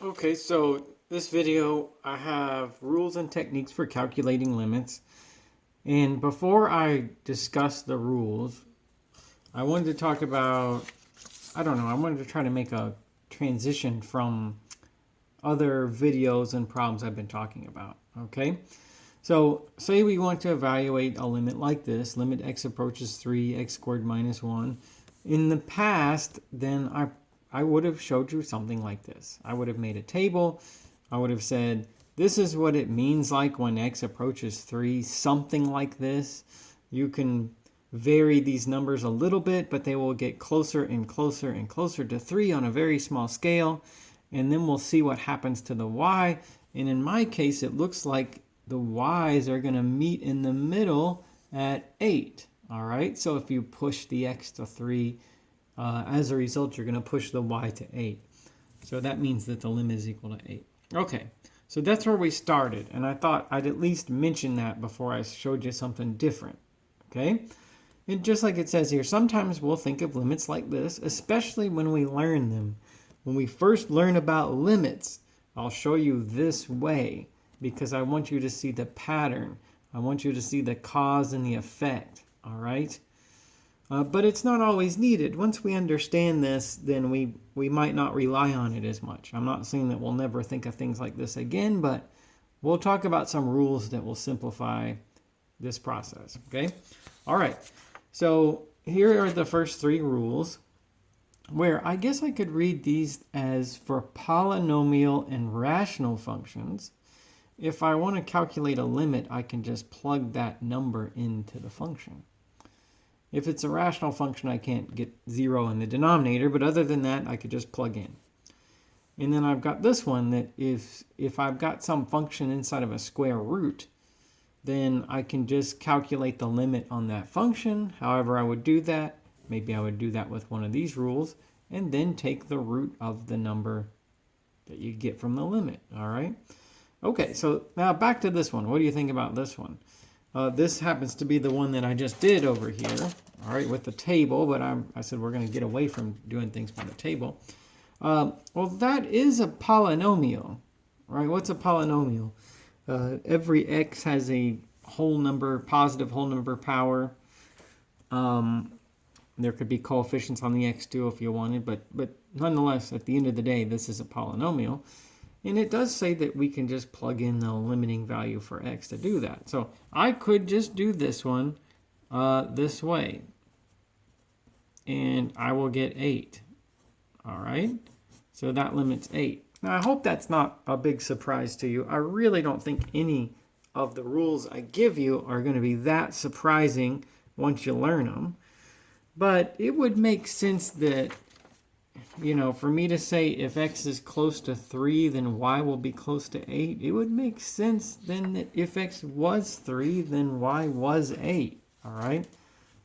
Okay, so this video I have rules and techniques for calculating limits. And before I discuss the rules, I wanted to talk about, I wanted to try to make a transition from other videos and problems I've been talking about. Okay, so say we want to evaluate a limit like this, limit x approaches 3, x squared minus 1. In the past, then I would have showed you something like this. I would have made a table. I would have said, this is what it means like when x approaches 3, something like this. You can vary these numbers a little bit, but they will get closer and closer and closer to 3 on a very small scale. And then we'll see what happens to the y. And in my case, it looks like the y's are going to meet in the middle at 8. All right, so if you push the x to 3, as a result, you're going to push the y to 8. So that means that the limit is equal to 8. Okay, so that's where we started. And I thought I'd at least mention that before I showed you something different. Okay, and just like it says here, sometimes we'll think of limits like this, especially when we learn them. When we first learn about limits, I'll show you this way because I want you to see the pattern. I want you to see the cause and the effect. All right? But it's not always needed. Once we understand this, then we might not rely on it as much. I'm not saying that we'll never think of things like this again, but we'll talk about some rules that will simplify this process. Okay? All right. So here are the first 3 rules, where I guess I could read these as for polynomial and rational functions. If I want to calculate a limit, I can just plug that number into the function. If it's a rational function, I can't get 0 in the denominator, but other than that, I could just plug in. And then I've got this one that if I've got some function inside of a square root, then I can just calculate the limit on that function. However I would do that, maybe I would do that with one of these rules, and then take the root of the number that you get from the limit, all right? Okay, so now back to this one. What do you think about this one? This happens to be the one that I just did over here, all right, with the table, but I said we're going to get away from doing things by the table. Well, that is a polynomial, right? What's a polynomial? Every x has a whole number, positive whole number power. There could be coefficients on the x too if you wanted, but nonetheless, at the end of the day, this is a polynomial. And it does say that we can just plug in the limiting value for x to do that. So I could just do this one this way. And I will get 8. All right? So that limits 8. Now, I hope that's not a big surprise to you. I really don't think any of the rules I give you are going to be that surprising once you learn them. But it would make sense that, you know, for me to say if x is close to 3, then y will be close to 8. It would make sense then that if x was 3, then y was 8. All right?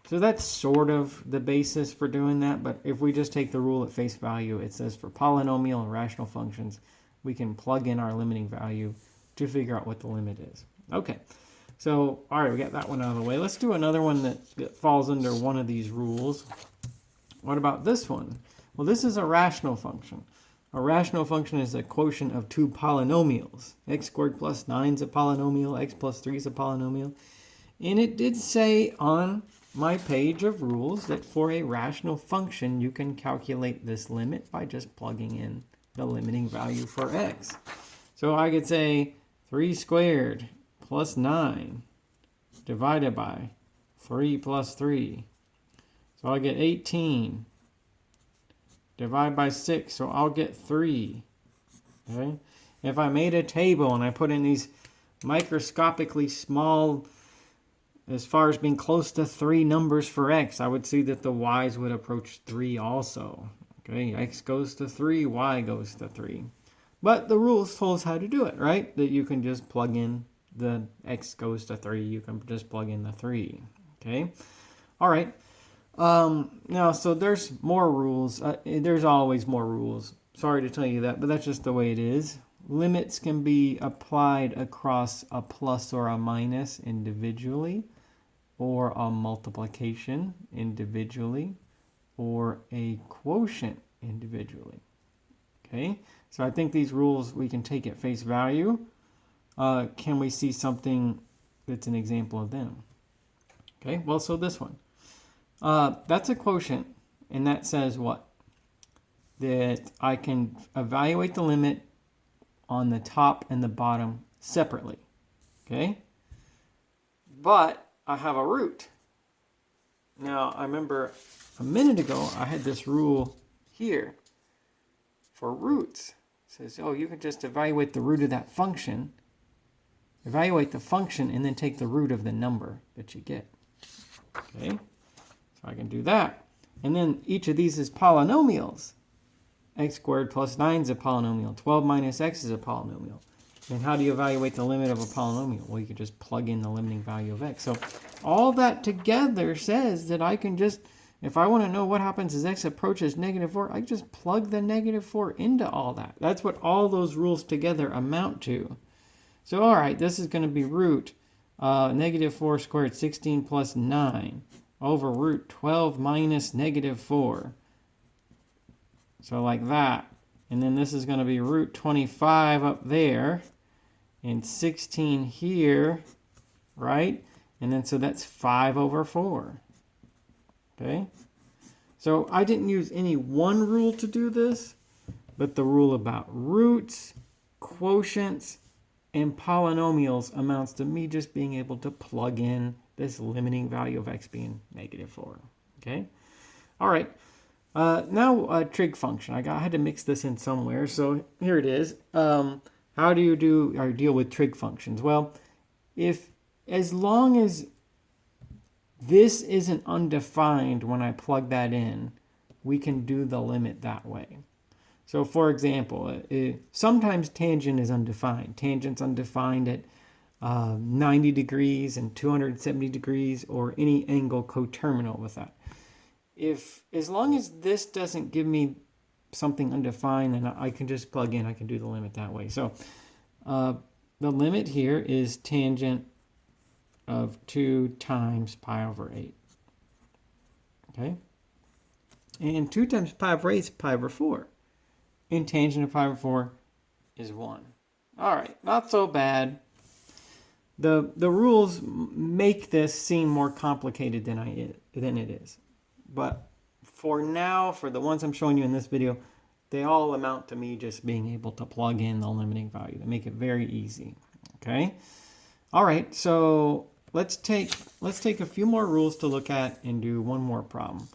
So that's sort of the basis for doing that. But if we just take the rule at face value, it says for polynomial and rational functions, we can plug in our limiting value to figure out what the limit is. Okay. So, all right, we got that one out of the way. Let's do another one that falls under one of these rules. What about this one? Well, this is a rational function. A rational function is a quotient of 2 polynomials. X squared plus 9 is a polynomial. X plus 3 is a polynomial. And it did say on my page of rules that for a rational function, you can calculate this limit by just plugging in the limiting value for x. So I could say 3 squared plus 9 divided by 3 plus 3. So I'll get 18. Divide by 6, so I'll get 3. Okay? If I made a table and I put in these microscopically small, as far as being close to 3 numbers for x, I would see that the y's would approach 3 also. Okay, x goes to 3, y goes to 3. But the rules told us how to do it, right? That you can just plug in the x goes to 3. You can just plug in the 3. Okay? All right. Now, so there's more rules. There's always more rules. Sorry to tell you that, but that's just the way it is. Limits can be applied across a plus or a minus individually, or a multiplication individually, or a quotient individually. Okay? So I think these rules we can take at face value. Can we see something that's an example of them? Okay, well, so this one. That's a quotient, and that says what? That I can evaluate the limit on the top and the bottom separately. Okay? But I have a root. Now, I remember a minute ago I had this rule here for roots. It says, oh, you can just evaluate the root of that function, evaluate the function, and then take the root of the number that you get. Okay? So I can do that. And then each of these is polynomials. X squared plus 9 is a polynomial. 12 minus x is a polynomial. And how do you evaluate the limit of a polynomial? Well, you can just plug in the limiting value of x. So all that together says that I can just, if I want to know what happens as x approaches -4, I can just plug the -4 into all that. That's what all those rules together amount to. So all right, this is going to be root -4 squared 16 plus 9 over root 12 minus -4. So like that. And then this is going to be root 25 up there and 16 here, right? And then so that's 5 over 4. Okay? So I didn't use any one rule to do this, but the rule about roots, quotients, and polynomials amounts to me just being able to plug in this limiting value of x being -4. Okay? All right. Now a trig function. I had to mix this in somewhere, so here it is. How do you do or deal with trig functions? Well, as long as this isn't undefined when I plug that in, we can do the limit that way. So for example, sometimes tangent is undefined. Tangent's undefined at 90 degrees and 270 degrees or any angle coterminal with that. As long as this doesn't give me something undefined, then I can just plug in, I can do the limit that way. So the limit here is tangent of 2 times pi over 8. Okay? And 2 times pi over 8 is pi over 4. And tangent of pi over 4 is 1. All right, not so bad. The rules make this seem more complicated than it is. But for now, for the ones I'm showing you in this video, they all amount to me just being able to plug in the limiting value. They make it very easy. Okay? All right, so let's take a few more rules to look at and do one more problem.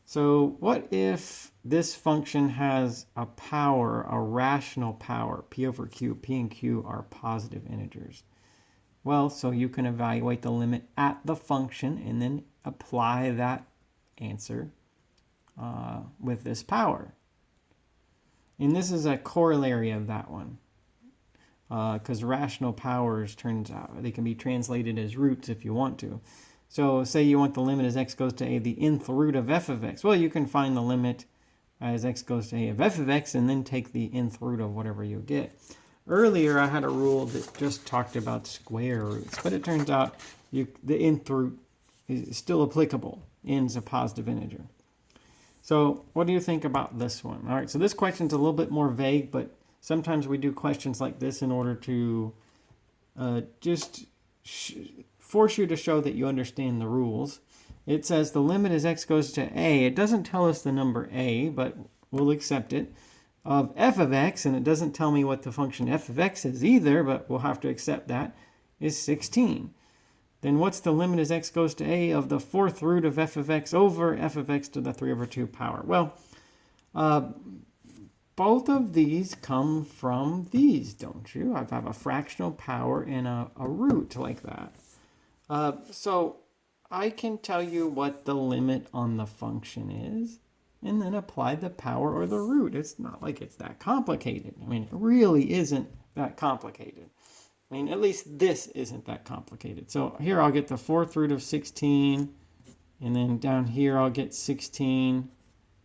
So what if this function has a power, a rational power, p over q? P and q are positive integers. Well, so you can evaluate the limit at the function and then apply that answer with this power. And this is a corollary of that one. Because rational powers, turns out, they can be translated as roots if you want to. So say you want the limit as x goes to a, the nth root of f of x. Well, you can find the limit as x goes to a of f of x and then take the nth root of whatever you get. Earlier, I had a rule that just talked about square roots, but it turns out the nth root is still applicable. N is a positive integer. So what do you think about this one? All right, so this question is a little bit more vague, but sometimes we do questions like this in order to just force you to show that you understand the rules. It says the limit as x goes to a. It doesn't tell us the number a, but we'll accept it, of f of x, and it doesn't tell me what the function f of x is either, but we'll have to accept that, is 16. Then what's the limit as x goes to a of the fourth root of f of x over f of x to the 3 over 2 power? Well, both of these come from these, don't you? I have a fractional power and a root like that. So I can tell you what the limit on the function is and then apply the power or the root. It's not like it's that complicated. I mean, it really isn't that complicated. I mean, at least this isn't that complicated. So here I'll get the fourth root of 16, and then down here I'll get 16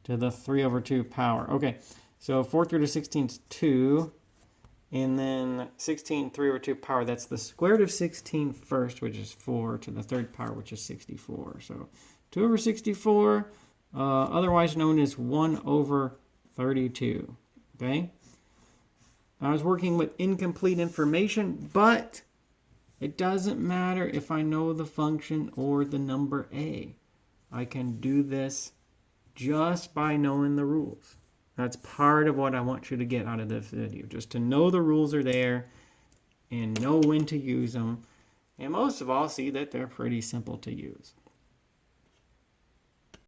to the 3 over 2 power. Okay, so fourth root of 16 is 2, and then 16, 3 over 2 power, that's the square root of 16 first, which is 4, to the third power, which is 64. So 2 over 64, otherwise known as 1 over 32, okay? I was working with incomplete information, but it doesn't matter if I know the function or the number a. I can do this just by knowing the rules. That's part of what I want you to get out of this video, just to know the rules are there and know when to use them. And most of all, see that they're pretty simple to use.